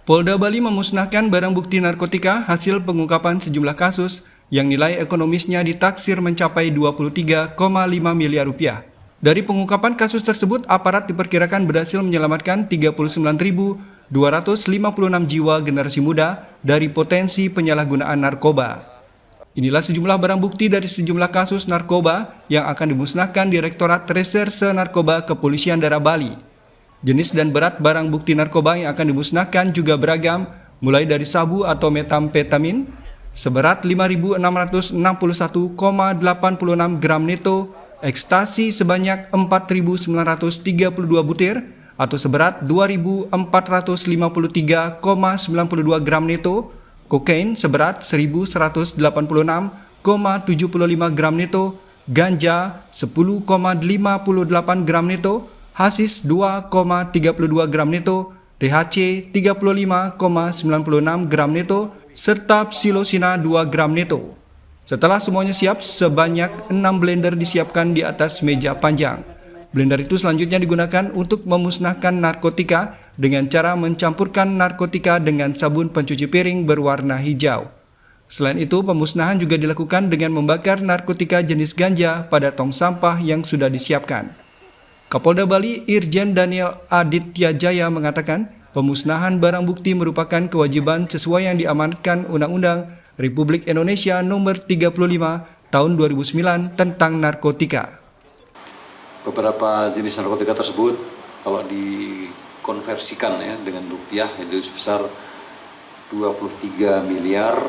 Polda Bali memusnahkan barang bukti narkotika hasil pengungkapan sejumlah kasus yang nilai ekonomisnya ditaksir mencapai 23,5 miliar rupiah. Dari pengungkapan kasus tersebut, aparat diperkirakan berhasil menyelamatkan 39.256 jiwa generasi muda dari potensi penyalahgunaan narkoba. Inilah sejumlah barang bukti dari sejumlah kasus narkoba yang akan dimusnahkan Direktorat Reserse Narkoba Kepolisian Daerah Bali. Jenis dan berat barang bukti narkoba yang akan dimusnahkan juga beragam, mulai dari sabu atau metamfetamin seberat 5.661,86 gram neto, ekstasi sebanyak 4.932 butir atau seberat 2.453,92 gram neto, kokain seberat 1.186,75 gram neto, ganja 10,58 gram neto, hasis 2,32 gram neto, THC 35,96 gram neto, serta psilosina 2 gram neto. Setelah semuanya siap, sebanyak 6 blender disiapkan di atas meja panjang. Blender itu selanjutnya digunakan untuk memusnahkan narkotika dengan cara mencampurkan narkotika dengan sabun pencuci piring berwarna hijau. Selain itu, pemusnahan juga dilakukan dengan membakar narkotika jenis ganja pada tong sampah yang sudah disiapkan. Kapolda Bali Irjen Daniel Aditya Jaya mengatakan pemusnahan barang bukti merupakan kewajiban sesuai yang diamanatkan Undang-Undang Republik Indonesia Nomor 35 Tahun 2009 tentang narkotika. Beberapa jenis narkotika tersebut kalau dikonversikan ya dengan rupiah itu sebesar 23 miliar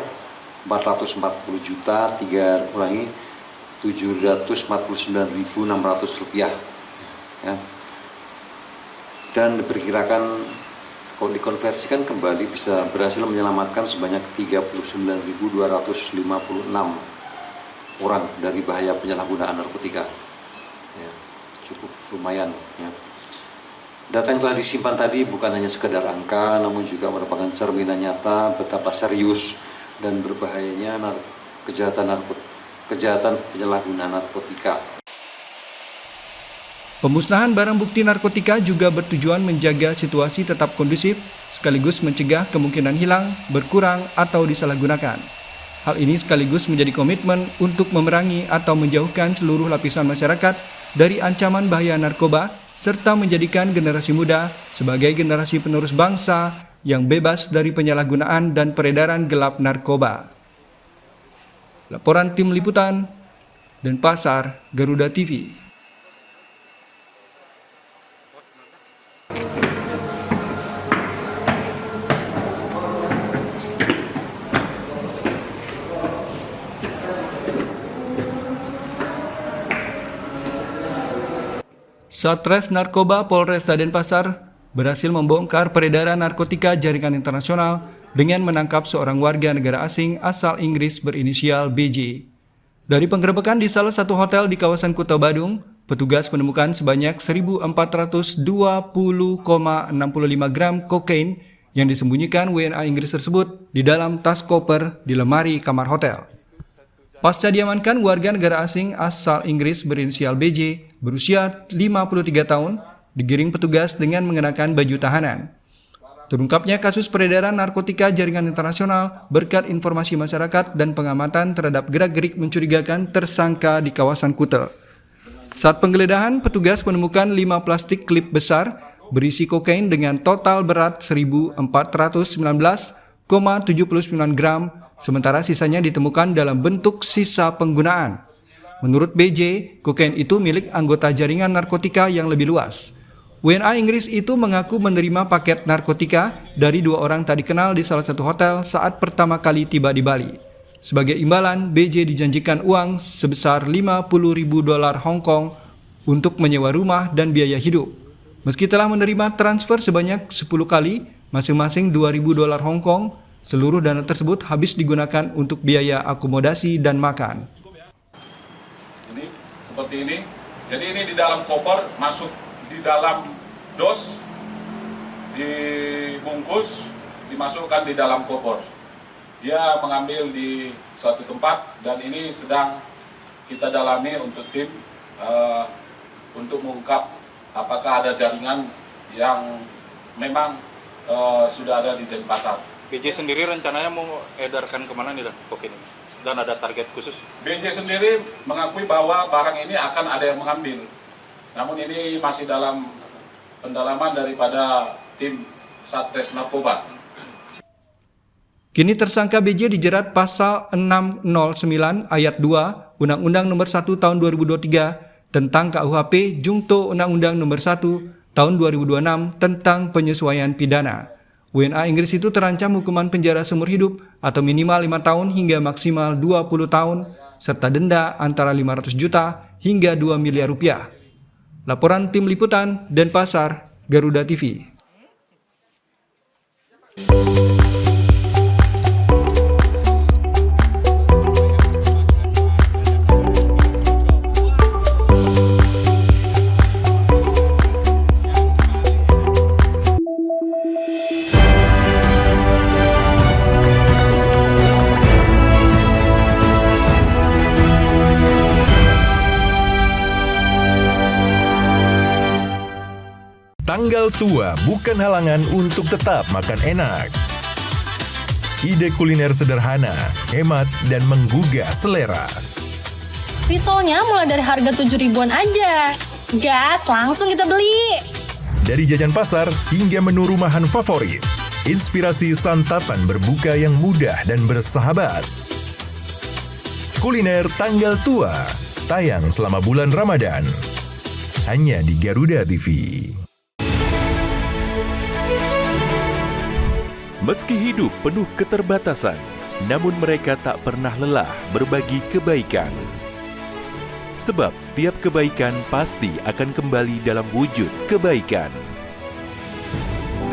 440 juta 749.600 rupiah. Ya. Dan diperkirakan kalau dikonversikan kembali bisa berhasil menyelamatkan sebanyak 39.256 orang dari bahaya penyalahgunaan narkotika. Ya, cukup lumayan. Ya. Data yang telah disimpan tadi bukan hanya sekedar angka, namun juga merupakan cerminan nyata betapa serius dan berbahayanya kejahatan penyalahgunaan narkotika. Pemusnahan barang bukti narkotika juga bertujuan menjaga situasi tetap kondusif, sekaligus mencegah kemungkinan hilang, berkurang, atau disalahgunakan. Hal ini sekaligus menjadi komitmen untuk memerangi atau menjauhkan seluruh lapisan masyarakat dari ancaman bahaya narkoba, serta menjadikan generasi muda sebagai generasi penerus bangsa yang bebas dari penyalahgunaan dan peredaran gelap narkoba. Laporan Tim Liputan, Denpasar, Garuda TV. Satres Narkoba Polresta Denpasar berhasil membongkar peredaran narkotika jaringan internasional dengan menangkap seorang warga negara asing asal Inggris berinisial BJ. Dari penggerebekan di salah satu hotel di kawasan Kuta Badung, petugas menemukan sebanyak 1.420,65 gram kokain yang disembunyikan WNA Inggris tersebut di dalam tas koper di lemari kamar hotel. Pasca diamankan, warga negara asing asal Inggris berinisial BJ berusia 53 tahun digiring petugas dengan mengenakan baju tahanan. Terungkapnya kasus peredaran narkotika jaringan internasional berkat informasi masyarakat dan pengamatan terhadap gerak-gerik mencurigakan tersangka di kawasan Kuta. Saat penggeledahan, petugas menemukan 5 plastik klip besar berisi kokain dengan total berat 1.419,79 gram, sementara sisanya ditemukan dalam bentuk sisa penggunaan. Menurut BJ, kokain itu milik anggota jaringan narkotika yang lebih luas. WNA Inggris itu mengaku menerima paket narkotika dari 2 orang tak dikenal di salah satu hotel saat pertama kali tiba di Bali. Sebagai imbalan, BJ dijanjikan uang sebesar 50.000 dolar Hong Kong untuk menyewa rumah dan biaya hidup. Meski telah menerima transfer sebanyak 10 kali, masing-masing 2.000 dolar Hong Kong, seluruh dana tersebut habis digunakan untuk biaya akomodasi dan makan. Ini seperti ini. Jadi ini di dalam koper, masuk di dalam dos, dibungkus, dimasukkan di dalam koper. Dia mengambil di suatu tempat dan ini sedang kita dalami untuk tim untuk mengungkap apakah ada jaringan yang memang sudah ada di Denpasar. BJ sendiri rencananya mau edarkan kemana nih kokain ini? Dan ada target khusus? BJ sendiri mengakui bahwa barang ini akan ada yang mengambil. Namun ini masih dalam pendalaman daripada tim Satres Narkoba. Kini tersangka BJ dijerat pasal 609 ayat 2 Undang-Undang Nomor 1 Tahun 2023 tentang KUHP Jungto Undang-Undang Nomor 1 Tahun 2026 tentang penyesuaian pidana. WNA Inggris itu terancam hukuman penjara seumur hidup atau minimal 5 tahun hingga maksimal 20 tahun serta denda antara 500 juta hingga 2 miliar rupiah. Laporan Tim Liputan Denpasar, Garuda TV. Tanggal tua bukan halangan untuk tetap makan enak. Ide kuliner sederhana, hemat, dan menggugah selera. Risolnya mulai dari harga 7.000-an aja. Gas, langsung kita beli. Dari jajan pasar hingga menu rumahan favorit. Inspirasi santapan berbuka yang mudah dan bersahabat. Kuliner tanggal tua, tayang selama bulan Ramadan. Hanya di Garuda TV. Meski hidup penuh keterbatasan, namun mereka tak pernah lelah berbagi kebaikan. Sebab setiap kebaikan pasti akan kembali dalam wujud kebaikan.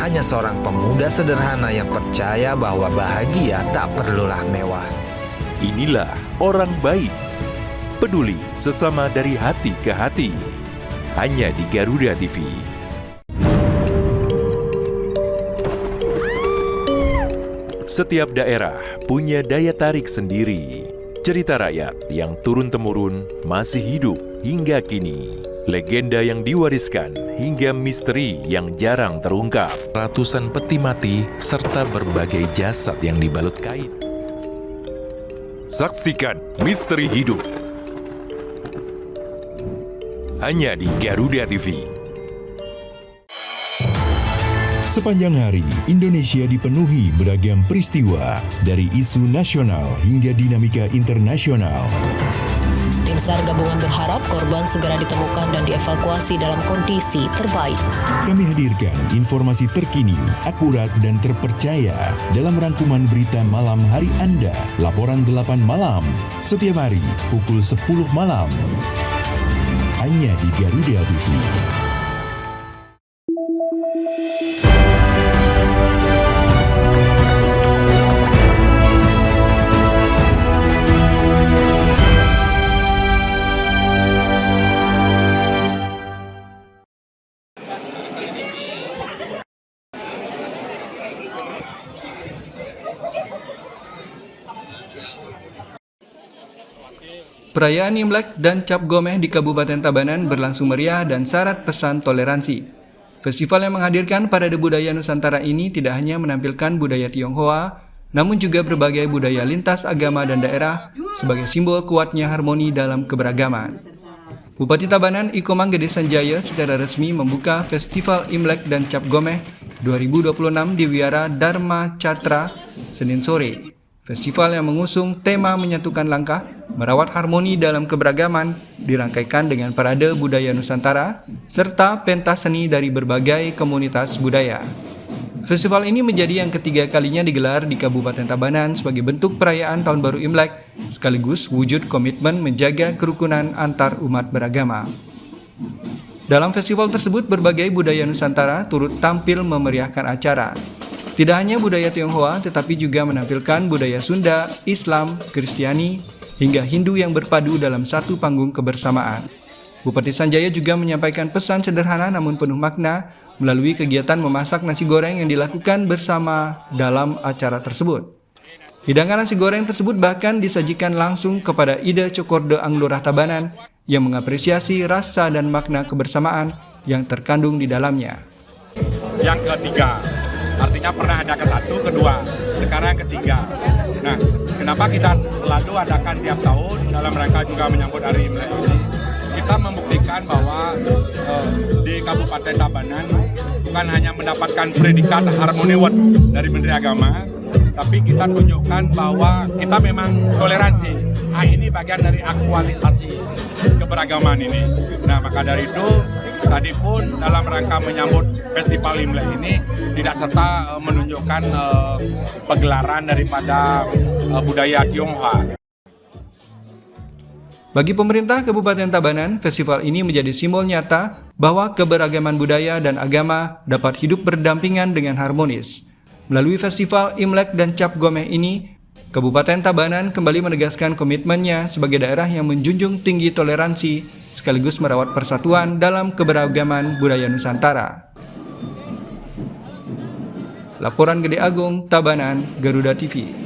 Hanya seorang pemuda sederhana yang percaya bahwa bahagia tak perlulah mewah. Inilah orang baik, peduli sesama dari hati ke hati. Hanya di Garuda TV. Setiap daerah punya daya tarik sendiri. Cerita rakyat yang turun-temurun masih hidup hingga kini. Legenda yang diwariskan hingga misteri yang jarang terungkap. Ratusan peti mati serta berbagai jasad yang dibalut kain. Saksikan misteri hidup. Hanya di Garuda TV. Sepanjang hari, Indonesia dipenuhi beragam peristiwa, dari isu nasional hingga dinamika internasional. Tim SAR gabungan berharap korban segera ditemukan dan dievakuasi dalam kondisi terbaik. Kami hadirkan informasi terkini, akurat dan terpercaya dalam rangkuman berita malam hari Anda. Laporan 8 malam, setiap hari pukul 10 malam. Hanya di Garuda TV. Perayaan Imlek dan Cap Gomeh di Kabupaten Tabanan berlangsung meriah dan syarat pesan toleransi. Festival yang menghadirkan parade budaya Nusantara ini tidak hanya menampilkan budaya Tionghoa, namun juga berbagai budaya lintas agama dan daerah sebagai simbol kuatnya harmoni dalam keberagaman. Bupati Tabanan Ikomang Gede Sanjaya secara resmi membuka Festival Imlek dan Cap Gomeh 2026 di Wihara Dharma Catra Senin sore. Festival yang mengusung tema menyatukan langkah, merawat harmoni dalam keberagaman, dirangkaikan dengan parade budaya Nusantara, serta pentas seni dari berbagai komunitas budaya. Festival ini menjadi yang ketiga kalinya digelar di Kabupaten Tabanan sebagai bentuk perayaan Tahun Baru Imlek, sekaligus wujud komitmen menjaga kerukunan antar umat beragama. Dalam festival tersebut, berbagai budaya Nusantara turut tampil memeriahkan acara. Tidak hanya budaya Tionghoa, tetapi juga menampilkan budaya Sunda, Islam, Kristiani, hingga Hindu yang berpadu dalam satu panggung kebersamaan. Bupati Sanjaya juga menyampaikan pesan sederhana namun penuh makna melalui kegiatan memasak nasi goreng yang dilakukan bersama dalam acara tersebut. Hidangan nasi goreng tersebut bahkan disajikan langsung kepada Ida Cokordo Anglurah Tabanan yang mengapresiasi rasa dan makna kebersamaan yang terkandung di dalamnya. Yang ketiga, artinya pernah ada ke satu, kedua, sekarang ketiga. Nah, kenapa kita selalu adakan tiap tahun dalam rangka juga menyambut Hari Imlek ini? Kita membuktikan bahwa di Kabupaten Tabanan bukan hanya mendapatkan predikat harmoniwat dari Menteri Agama, tapi kita tunjukkan bahwa kita memang toleransi. Ini bagian dari aktualisasi keberagaman ini. Nah, maka dari itu tadi pun dalam rangka menyambut Festival Imlek ini tidak serta menunjukkan pegelaran daripada budaya Tionghoa. Bagi pemerintah Kabupaten Tabanan, festival ini menjadi simbol nyata bahwa keberagaman budaya dan agama dapat hidup berdampingan dengan harmonis. Melalui festival Imlek dan Cap Gomeh ini, Kabupaten Tabanan kembali menegaskan komitmennya sebagai daerah yang menjunjung tinggi toleransi sekaligus merawat persatuan dalam keberagaman budaya Nusantara. Laporan Gede Agung, Tabanan, Garuda TV.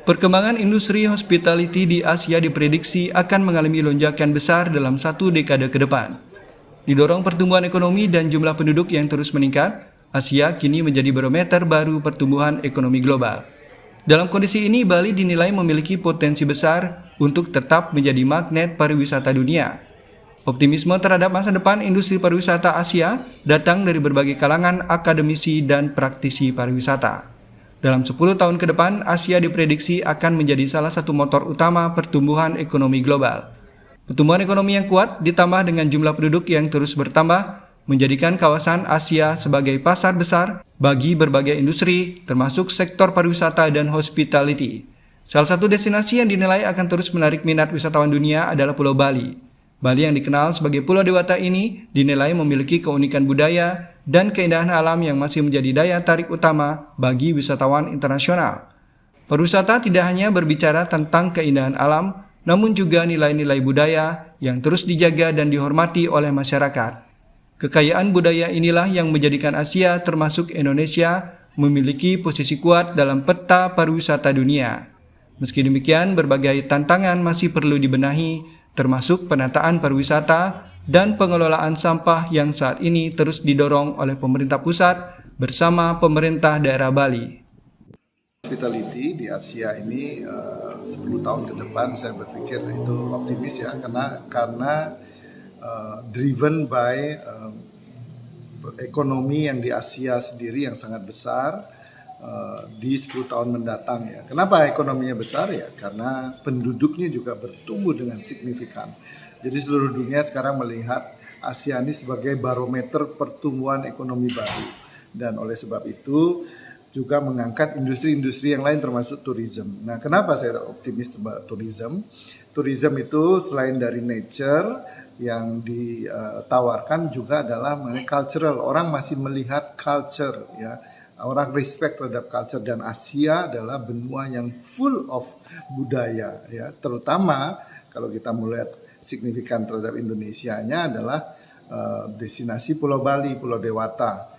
Perkembangan industri hospitality di Asia diprediksi akan mengalami lonjakan besar dalam 1 dekade ke depan. Didorong pertumbuhan ekonomi dan jumlah penduduk yang terus meningkat, Asia kini menjadi barometer baru pertumbuhan ekonomi global. Dalam kondisi ini, Bali dinilai memiliki potensi besar untuk tetap menjadi magnet pariwisata dunia. Optimisme terhadap masa depan industri pariwisata Asia datang dari berbagai kalangan akademisi dan praktisi pariwisata. Dalam 10 tahun ke depan, Asia diprediksi akan menjadi salah satu motor utama pertumbuhan ekonomi global. Pertumbuhan ekonomi yang kuat ditambah dengan jumlah penduduk yang terus bertambah, menjadikan kawasan Asia sebagai pasar besar bagi berbagai industri, termasuk sektor pariwisata dan hospitality. Salah satu destinasi yang dinilai akan terus menarik minat wisatawan dunia adalah Pulau Bali. Bali yang dikenal sebagai Pulau Dewata ini dinilai memiliki keunikan budaya dan keindahan alam yang masih menjadi daya tarik utama bagi wisatawan internasional. Pariwisata tidak hanya berbicara tentang keindahan alam, namun juga nilai-nilai budaya yang terus dijaga dan dihormati oleh masyarakat. Kekayaan budaya inilah yang menjadikan Asia termasuk Indonesia memiliki posisi kuat dalam peta pariwisata dunia. Meski demikian, berbagai tantangan masih perlu dibenahi, termasuk penataan pariwisata dan pengelolaan sampah yang saat ini terus didorong oleh pemerintah pusat bersama pemerintah daerah Bali. Hospitality di Asia ini 10 tahun ke depan saya berpikir itu optimis ya, karena driven by ekonomi yang di Asia sendiri yang sangat besar di 10 tahun mendatang ya. Kenapa ekonominya besar ya? Karena penduduknya juga bertumbuh dengan signifikan. Jadi seluruh dunia sekarang melihat Asia ini sebagai barometer pertumbuhan ekonomi baru. Dan oleh sebab itu juga mengangkat industri-industri yang lain termasuk tourism. Nah, kenapa saya optimis tentang tourism? Tourism itu selain dari nature yang ditawarkan juga adalah mengenai cultural. Orang masih melihat culture ya. Orang respect terhadap culture, dan Asia adalah benua yang full of budaya ya, terutama kalau kita melihat signifikan terhadap Indonesianya adalah destinasi Pulau Bali, Pulau Dewata.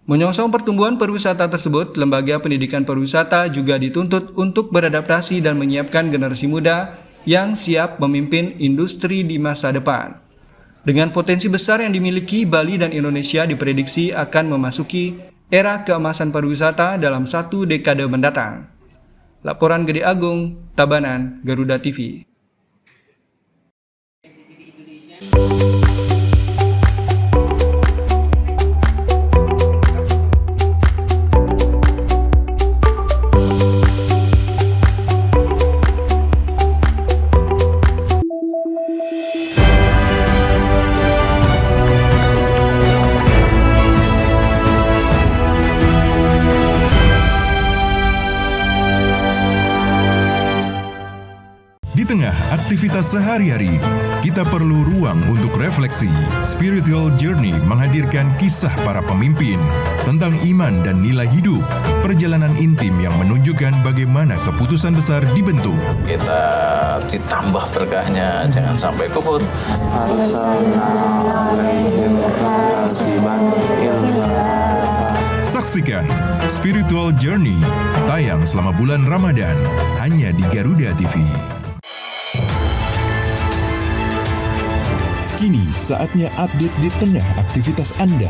Menyongsong pertumbuhan pariwisata tersebut, Lembaga Pendidikan Pariwisata juga dituntut untuk beradaptasi dan menyiapkan generasi muda yang siap memimpin industri di masa depan. Dengan potensi besar yang dimiliki, Bali dan Indonesia diprediksi akan memasuki era keemasan pariwisata dalam 1 dekade mendatang. Laporan Gede Agung, Tabanan, Garuda TV. Di tengah aktivitas sehari-hari, kita perlu ruang untuk refleksi. Spiritual Journey menghadirkan kisah para pemimpin tentang iman dan nilai hidup, perjalanan intim yang menunjukkan bagaimana keputusan besar dibentuk. Kita ditambah berkahnya, jangan sampai kufur. Saksikan Spiritual Journey, tayang selama bulan Ramadan, hanya di Garuda TV. Kini saatnya update di tengah aktivitas Anda.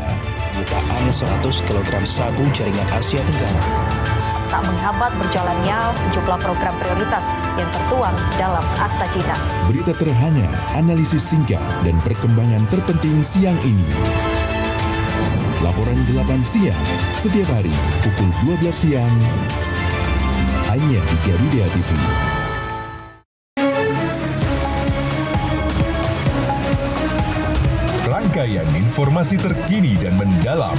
Jutaan 100 kg sabu jaringan Asia Tenggara. Tak menghambat berjalannya sejumlah program prioritas yang tertuang dalam Asta Cina. Berita terhangat, analisis singkat, dan perkembangan terpenting siang ini. Laporan 8 siang, setiap hari pukul 12 siang, hanya di Garuda TV. Rangkaian informasi terkini dan mendalam,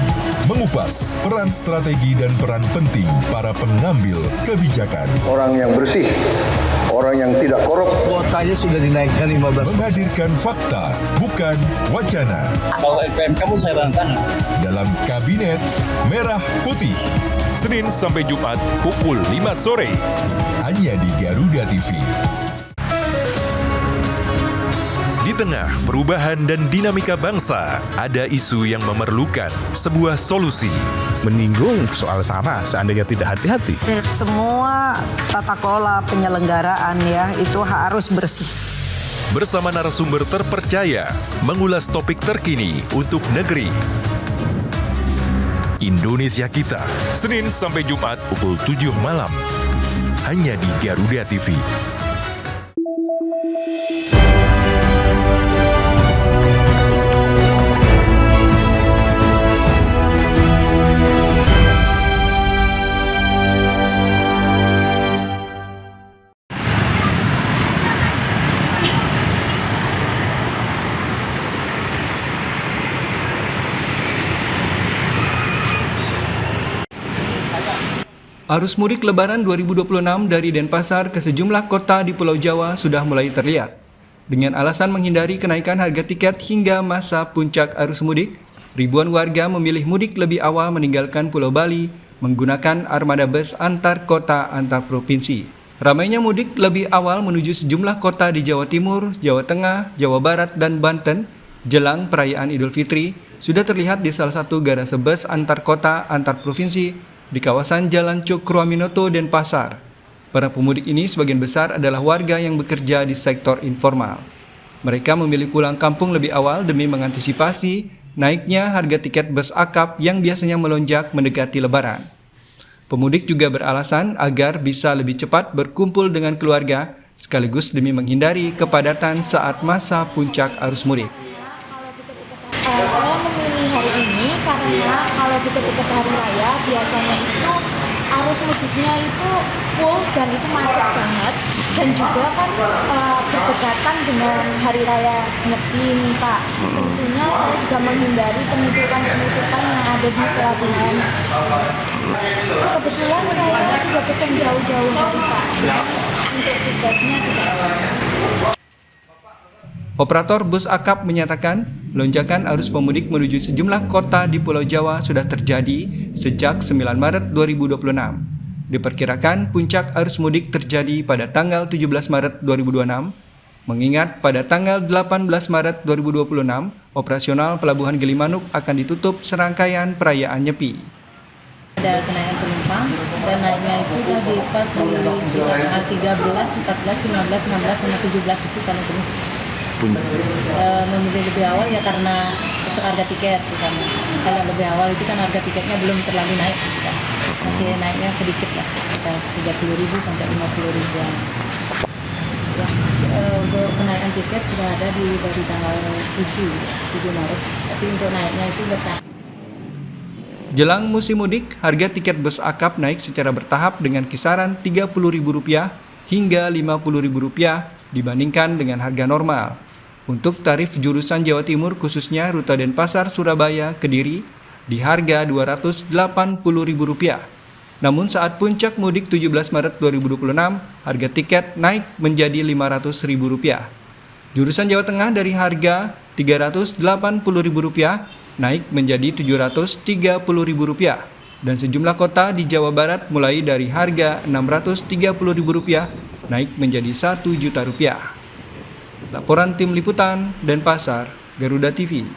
mengupas peran strategi dan peran penting para pengambil kebijakan. Orang yang bersih, orang yang tidak korup. Kuotanya sudah dinaikkan 15%. Menghadirkan fakta, bukan wacana. Kalau LPMK pun saya tantang. Dalam Kabinet Merah Putih, Senin sampai Jumat pukul 5 sore, hanya di Garuda TV. Di tengah perubahan dan dinamika bangsa, ada isu yang memerlukan sebuah solusi. Menyinggung soal SARA seandainya tidak hati-hati. Semua tata kelola penyelenggaraan ya itu harus bersih. Bersama narasumber terpercaya, mengulas topik terkini untuk negeri. Indonesia Kita, Senin sampai Jumat pukul 7 malam. Hanya di Garuda TV. Arus mudik Lebaran 2026 dari Denpasar ke sejumlah kota di Pulau Jawa sudah mulai terlihat. Dengan alasan menghindari kenaikan harga tiket hingga masa puncak arus mudik, ribuan warga memilih mudik lebih awal meninggalkan Pulau Bali menggunakan armada bus antar kota antar provinsi. Ramainya mudik lebih awal menuju sejumlah kota di Jawa Timur, Jawa Tengah, Jawa Barat, dan Banten jelang perayaan Idul Fitri sudah terlihat di salah satu garase bus antar kota antar provinsi di kawasan Jalan Cokroaminoto, Denpasar. Para pemudik ini sebagian besar adalah warga yang bekerja di sektor informal. Mereka memilih pulang kampung lebih awal demi mengantisipasi naiknya harga tiket bus akap yang biasanya melonjak mendekati Lebaran. Pemudik juga beralasan agar bisa lebih cepat berkumpul dengan keluarga, sekaligus demi menghindari kepadatan saat masa puncak arus mudik. Saya memilih hari ini karena kalau dekat-dekat hari raya biasanya itu arus mudiknya itu full dan itu macet banget, dan juga kan berdekatan dengan hari raya Nyepi nih Pak. Tentunya saya juga menghindari penutupan yang ada di pelabuhan. Kebetulan saya sudah pesan jauh-jauh hari Pak, untuk tiketnya tidak. Operator bus akap menyatakan, lonjakan arus pemudik menuju sejumlah kota di Pulau Jawa sudah terjadi sejak 9 Maret 2026. Diperkirakan puncak arus mudik terjadi pada tanggal 17 Maret 2026, mengingat pada tanggal 18 Maret 2026, operasional Pelabuhan Gilimanuk akan ditutup serangkaian perayaan Nyepi. Ada kenaikan penumpang dan naiknya itu dari pas dari tanggal 13, 14, 15, 16, sama 17 itu paling penuh. Memilih lebih awal ya karena untuk harga tiket karena kalau lebih awal itu kan harga tiketnya belum terlalu naik ya. Masih naiknya sedikit lah, 30.000 sampai 50.000-an. Ya, untuk kenaikan tiket sudah ada dari tanggal 7 Maret, tapi untuk naiknya itu bertahap. Jelang musim mudik, harga tiket bus akap naik secara bertahap dengan kisaran Rp30.000 hingga Rp50.000 dibandingkan dengan harga normal. Untuk tarif jurusan Jawa Timur khususnya rute Denpasar Surabaya Kediri di harga Rp280.000. Namun saat puncak mudik 17 Maret 2026, harga tiket naik menjadi Rp500.000. Jurusan Jawa Tengah dari harga Rp380.000 naik menjadi Rp730.000 dan sejumlah kota di Jawa Barat mulai dari harga Rp630.000 naik menjadi Rp1 juta. Laporan Tim Liputan Denpasar, Garuda TV.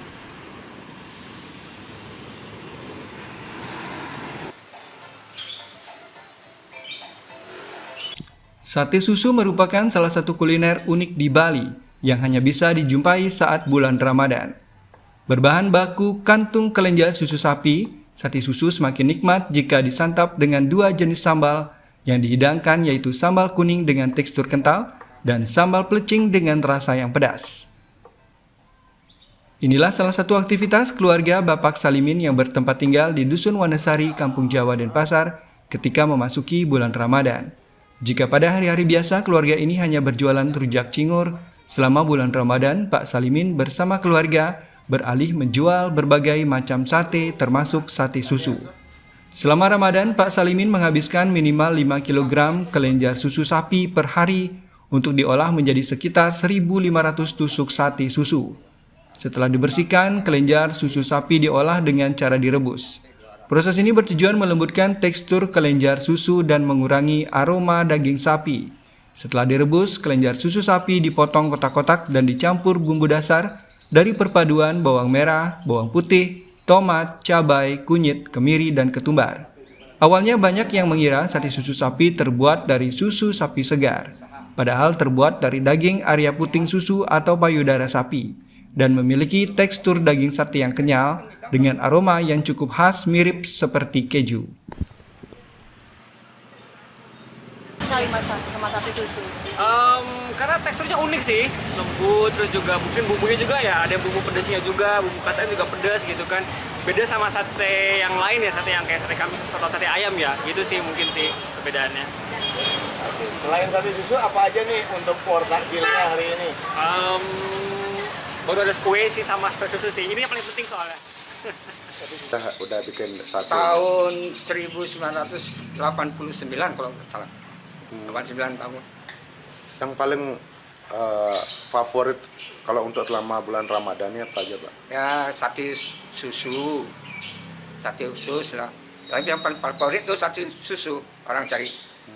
Sate susu merupakan salah satu kuliner unik di Bali yang hanya bisa dijumpai saat bulan Ramadan. Berbahan baku kantung kelenjar susu sapi, sate susu semakin nikmat jika disantap dengan dua jenis sambal yang dihidangkan, yaitu sambal kuning dengan tekstur kental dan sambal pelecing dengan rasa yang pedas. Inilah salah satu aktivitas keluarga Bapak Salimin yang bertempat tinggal di Dusun Wanasari, Kampung Jawa, Denpasar ketika memasuki bulan Ramadan. Jika pada hari-hari biasa keluarga ini hanya berjualan rujak cingur, selama bulan Ramadan Pak Salimin bersama keluarga beralih menjual berbagai macam sate termasuk sate susu. Selama Ramadan Pak Salimin menghabiskan minimal 5 kg kelenjar susu sapi per hari untuk diolah menjadi sekitar 1.500 tusuk sate susu. Setelah dibersihkan, kelenjar susu sapi diolah dengan cara direbus. Proses ini bertujuan melembutkan tekstur kelenjar susu dan mengurangi aroma daging sapi. Setelah direbus, kelenjar susu sapi dipotong kotak-kotak dan dicampur bumbu dasar dari perpaduan bawang merah, bawang putih, tomat, cabai, kunyit, kemiri, dan ketumbar. Awalnya banyak yang mengira sate susu sapi terbuat dari susu sapi segar, padahal terbuat dari daging area puting susu atau payudara sapi, dan memiliki tekstur daging sate yang kenyal dengan aroma yang cukup khas mirip seperti keju. Kali masak sama sate susu? Karena teksturnya unik sih, lembut, terus juga mungkin bumbunya juga ya, ada bumbu pedasnya juga, bumbu kacang juga pedas gitu kan. Beda sama sate yang lain ya, sate yang kayak sate kambing atau sate ayam ya, gitu sih mungkin sih perbedaannya. Selain sate susu, apa aja nih untuk porsi takjilnya hari ini? Baru ada kue sih sama sate susu sih, ini yang paling penting soalnya. Kita udah bikin sate tahun 1989 kalau nggak salah. 89 tahun. Yang paling favorit kalau untuk selama bulan Ramadan ini apa aja, Pak? Ya sate susu, sate usus lah. Yang paling favorit itu sate susu orang cari.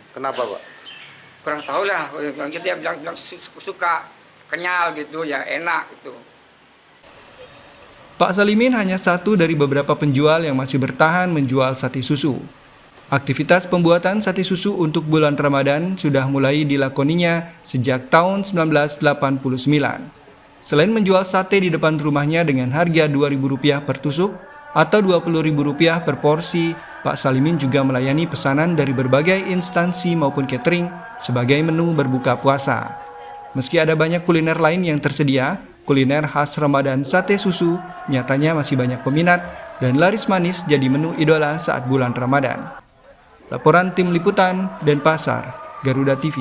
Kenapa, Pak? Kurang tahu lah. Kita bilang suka kenyal gitu ya, enak gitu. Pak Salimin hanya satu dari beberapa penjual yang masih bertahan menjual sate susu. Aktivitas pembuatan sate susu untuk bulan Ramadan sudah mulai dilakoninya sejak tahun 1989. Selain menjual sate di depan rumahnya dengan harga Rp2.000 per tusuk atau Rp20.000 per porsi, Pak Salimin juga melayani pesanan dari berbagai instansi maupun catering sebagai menu berbuka puasa. Meski ada banyak kuliner lain yang tersedia, kuliner khas Ramadan sate susu nyatanya masih banyak peminat dan laris manis jadi menu idola saat bulan Ramadan. Laporan Tim Liputan Denpasar, Garuda TV.